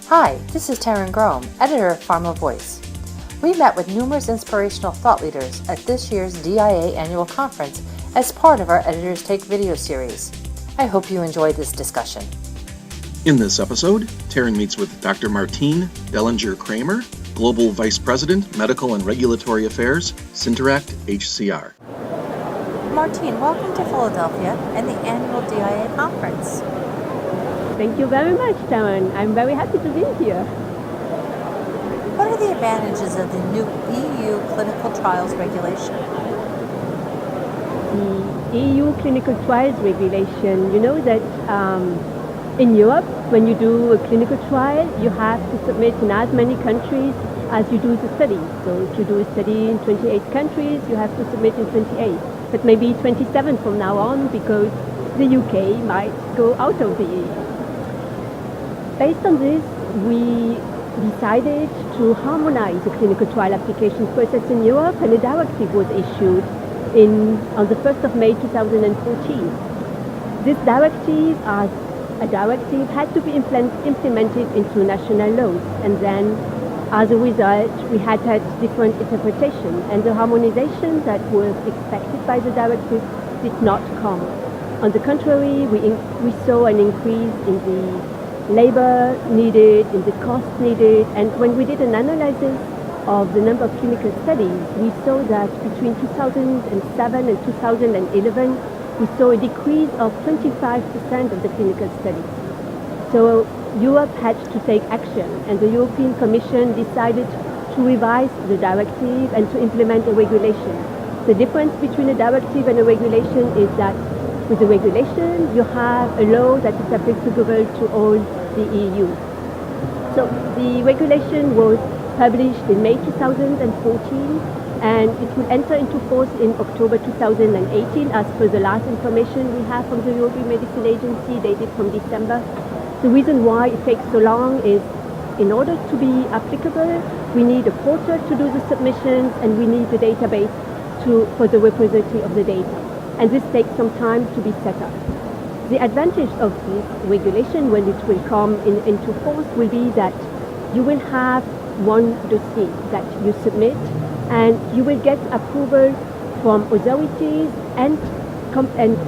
Hi, this is Taryn Grome, editor of Pharma Voice. We met with numerous inspirational thought leaders at this year's DIA annual conference as part of our Editors Take video series. I hope you enjoyed this discussion. In this episode, Taryn meets with Dr. Martine Dellinger-Kramer, Global Vice President, Medical and Regulatory Affairs, SynteractHCR. Martine, welcome to Philadelphia and the annual DIA conference. Thank you very much, Taryn. I'm very happy to be here. What are the advantages of the new EU clinical trials regulation? The EU clinical trials regulation, you know that in Europe, when you do a clinical trial, you have to submit in as many countries as you do the study. So if you do a study in 28 countries, you have to submit in 28, but maybe 27 from now on because the UK might go out of the EU. Based on this, we decided to harmonize the clinical trial application process in Europe, and a directive was issued on the 1st of May 2014. This directive, as a directive, had to be implemented into national laws, and then as a result we had different interpretations, and the harmonization that was expected by the directive did not come. On the contrary, we saw an increase in the labor needed, in the cost needed, and when we did an analysis of the number of clinical studies, we saw that between 2007 and 2011, we saw a decrease of 25% of the clinical studies. So Europe had to take action, and the European Commission decided to revise the directive and to implement a regulation. The difference between a directive and a regulation is that with the regulation, you have a law that is applicable to all the EU. So the regulation was published in May 2014, and it will enter into force in October 2018 as per the last information we have from the European Medicine Agency dated from December. The reason why it takes so long is in order to be applicable, we need a portal to do the submissions, and we need a database for the repository of the data. And this takes some time to be set up. The advantage of this regulation when it will come into force will be that you will have one dossier that you submit, and you will get approval from authorities and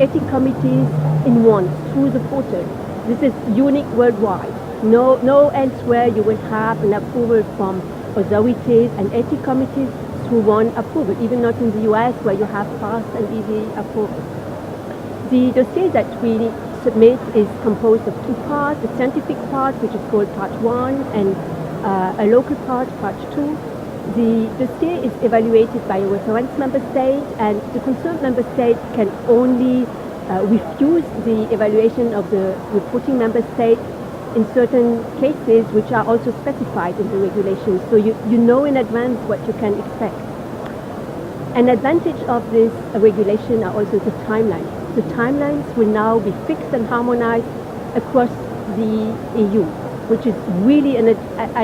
ethic committees in one through the portal. This is unique worldwide. No elsewhere you will have an approval from authorities and ethic committees through one approval, even not in the US where you have fast and easy approval. The dossier that we submit is composed of two parts, a scientific part, which is called part 1, and a local part, part 2. The dossier is evaluated by a reference member state, and the concerned member state can only refuse the evaluation of the reporting member state in certain cases which are also specified in the regulations. So you know in advance what you can expect. An advantage of this regulation are also the timelines. The timelines will now be fixed and harmonized across the EU, which is really an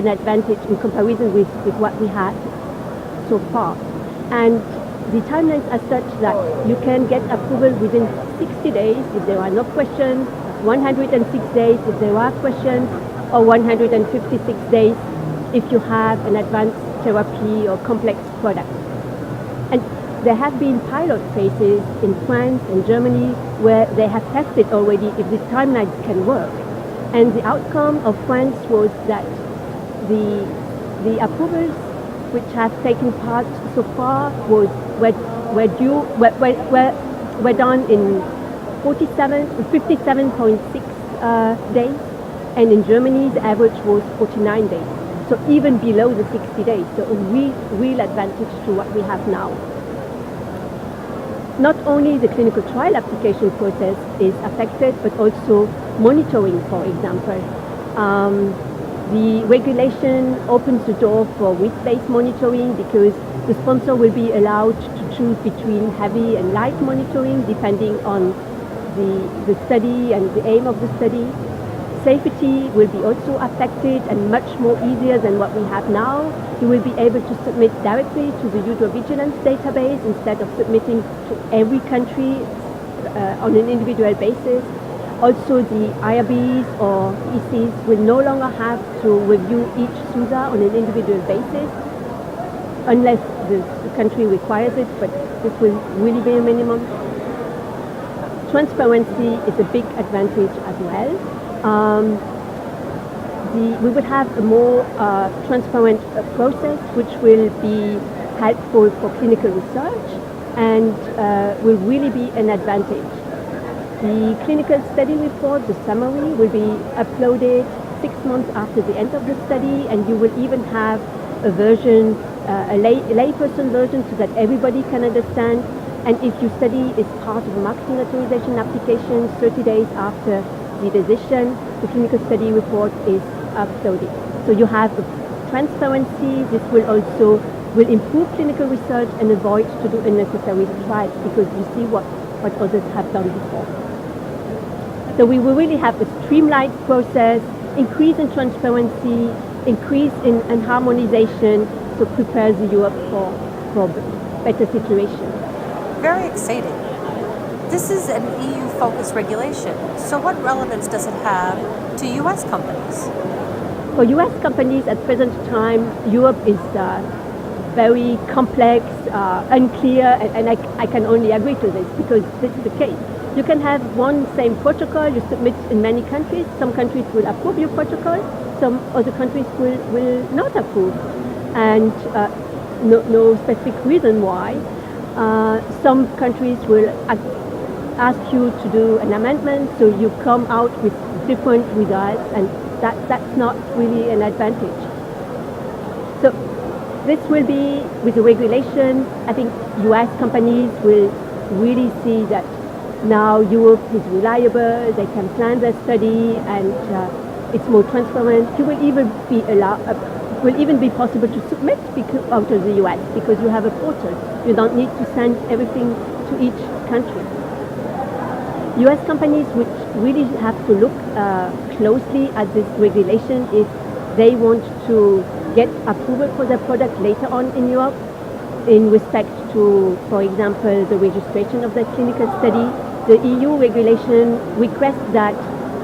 advantage in comparison with what we had so far. And the timelines are such that you can get approval within 60 days if there are no questions, 106 days if there are questions, or 156 days if you have an advanced therapy or complex product. And there have been pilot phases in France and Germany where they have tested already if the timelines can work. And the outcome of France was that the approvals which have taken part so far were done in 57.6 days, and in Germany the average was 49 days. So even below the 60 days, so a real advantage to what we have now. Not only the clinical trial application process is affected, but also monitoring, for example. The regulation opens the door for risk-based monitoring because the sponsor will be allowed to choose between heavy and light monitoring depending on the study and the aim of the study. Safety will be also affected and much more easier than what we have now. You will be able to submit directly to the Vigilance database instead of submitting to every country on an individual basis. Also, the IRBs or ECs will no longer have to review each SUSA on an individual basis, unless the country requires it, but this will really be a minimum. Transparency is a big advantage as well. We would have a more transparent process, which will be helpful for clinical research and will really be an advantage. The clinical study report, the summary, will be uploaded 6 months after the end of the study, and you will even have a version, a layperson version, so that everybody can understand. And if your study is part of a marketing authorization application, 30 days after the decision, the clinical study report is uploaded. So you have a transparency. This will also improve clinical research and avoid to do unnecessary trials, because you see what others have done before. So we will really have a streamlined process, increase in transparency, increase in harmonization, to prepare the Europe for better situation. Very exciting. This is an EU-focused regulation, so what relevance does it have to U.S. companies? For U.S. companies at present time, Europe is very complex, unclear, and I can only agree to this, because this is the case. You can have one same protocol, you submit in many countries. Some countries will approve your protocol, some other countries will not approve, and no specific reason why. Some countries will ask you to do an amendment, so you come out with different results, and that's not really an advantage. So this will be, with the regulation, I think US companies will really see that now Europe is reliable, they can plan their study, and it's more transparent. You will even be possible to submit out of the US, because you have a portal. You don't need to send everything to each country. US companies which really have to look closely at this regulation if they want to get approval for their product later on in Europe, in respect to, for example, the registration of their clinical study. The EU regulation requests that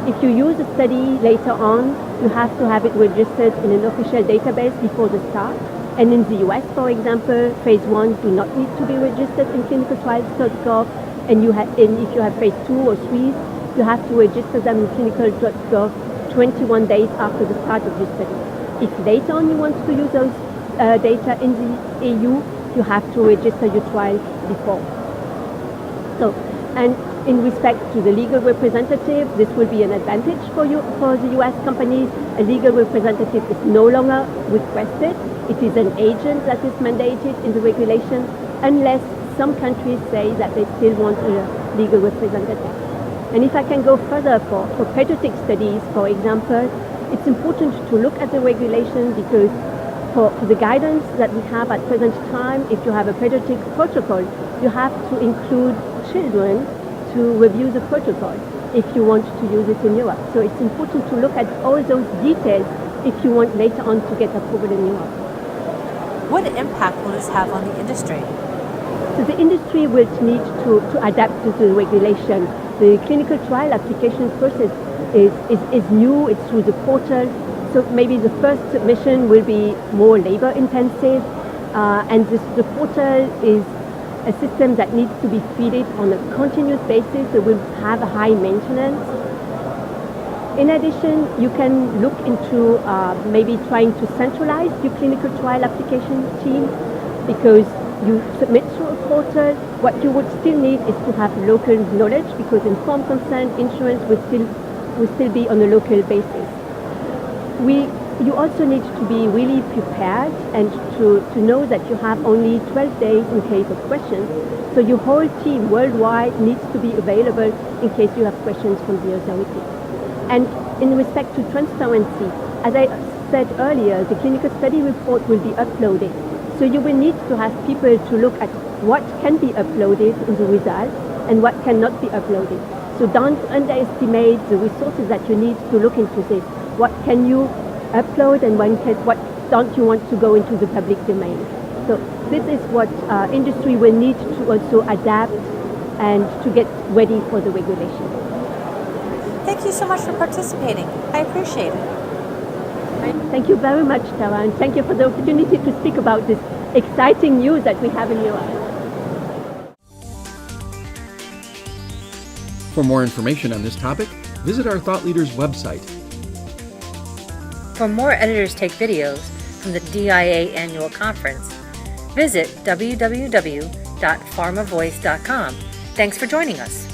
if you use a study later on, you have to have it registered in an official database before the start. And in the US, for example, phase 1 do not need to be registered in clinicaltrials.gov, and if you have phase 2 or 3, you have to register them in clinical.gov 21 days after the start of the study. If later on you want to use those data in the EU, you have to register your trial before. So, and in respect to the legal representative, this will be an advantage for the US companies. A legal representative is no longer requested. It is an agent that is mandated in the regulation, unless some countries say that they still want a legal representative. And if I can go further for pediatric studies, for example, it's important to look at the regulation, because for the guidance that we have at present time, if you have a pediatric protocol, you have to include children to review the protocol if you want to use it in Europe. So it's important to look at all those details if you want later on to get approval in Europe. What impact will this have on the industry? So the industry will need to adapt to the regulation. The clinical trial application process is new, it's through the portal, so maybe the first submission will be more labor intensive, and the portal is a system that needs to be fed on a continuous basis, so will have a high maintenance. In addition, you can look into maybe trying to centralize your clinical trial application team, because you submit through a portal. What you would still need is to have local knowledge, because informed consent, insurance will still be on a local basis. You also need to be really prepared and to know that you have only 12 days in case of questions. So your whole team worldwide needs to be available in case you have questions from the authority. And in respect to transparency, as I said earlier, the clinical study report will be uploaded. So you will need to have people to look at what can be uploaded in the results and what cannot be uploaded. So don't underestimate the resources that you need to look into this. What can you upload and what don't you want to go into the public domain? So this is what industry will need to also adapt and to get ready for the regulation. Thank you so much for participating. I appreciate it. Thank you very much, Tara, and thank you for the opportunity to speak about this exciting news that we have in Europe. For more information on this topic, visit our Thought Leaders website. For more Editors Take videos from the DIA Annual Conference, visit www.pharmavoice.com. Thanks for joining us.